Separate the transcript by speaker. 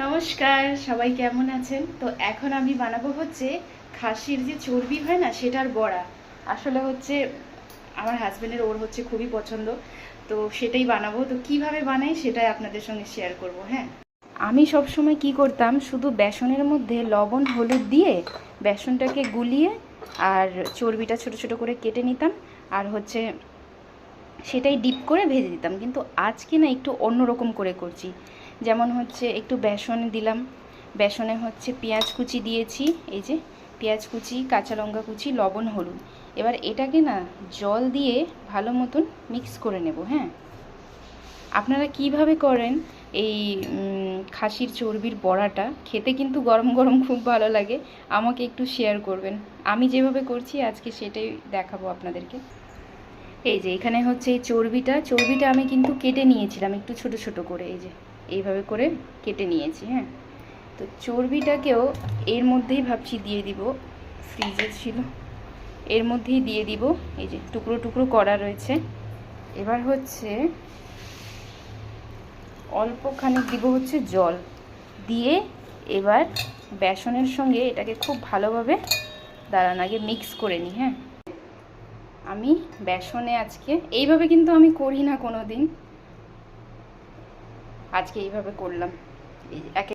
Speaker 1: নমস্কার, সবাই কেমন আছেন? তো এখন আমি বানাবো হচ্ছে খাসির যে চর্বি হয় না সেটার বড়া। আসলে হচ্ছে আমার হাজবেন্ডের ওর হচ্ছে খুবই পছন্দ, তো সেটাই বানাবো। তো কিভাবে বানাই সেটাই আপনাদের সঙ্গে শেয়ার করব। হ্যাঁ, আমি সব সময় কি করতাম, শুধু বেসনের মধ্যে লবণ হলুদ দিয়ে বেসনটাকে গুলিয়ে আর চর্বিটা ছোট ছোট করে কেটে নিতাম, আর হচ্ছে সেটাই ডিপ করে ভেজে দিতাম। কিন্তু আজকে না একটু অন্যরকম করে করছি। যেমন হচ্ছে একটু বেসন দিলাম, বেসনে হচ্ছে পেঁয়াজ কুচি দিয়েছি, এই যে পেঁয়াজ কুচি, কাঁচা লঙ্কা কুচি, লবণ হলুদ। এবার এটাকে না জল দিয়ে ভালো মতন মিক্স করে নেব। হ্যাঁ, আপনারা কিভাবে করেন এই খাসির চর্বির বড়াটা? খেতে কিন্তু গরম গরম খুব ভালো লাগে। আমাকে একটু শেয়ার করবেন। আমি যেভাবে করছি আজকে সেটাই দেখাবো আপনাদেরকে। এই যে এখানে হচ্ছে এই চর্বিটা আমি কিন্তু কেটে নিয়েছিলাম একটু ছোট ছোট করে, এই যে এইভাবে করে কেটে নিয়েছি। হ্যাঁ, তো চর্বিটাকেও এর মধ্যেই ভাবছি দিয়ে দিব, ফ্রিজে ছিল, এর মধ্যেই দিয়ে দিব। এই যে টুকরো টুকরো করা রয়েছে। এবার হচ্ছে অল্প খানিক দিব হচ্ছে জল দিয়ে, এবার বেসনের সঙ্গে এটাকে খুব ভালোভাবে দাঁড়ান আগে মিক্স করে নিই। হ্যাঁ, আমি বেসনে আজকে এইভাবে কিন্তু আমি করি না কোনো দিন, আজকে এইভাবে করলাম। এই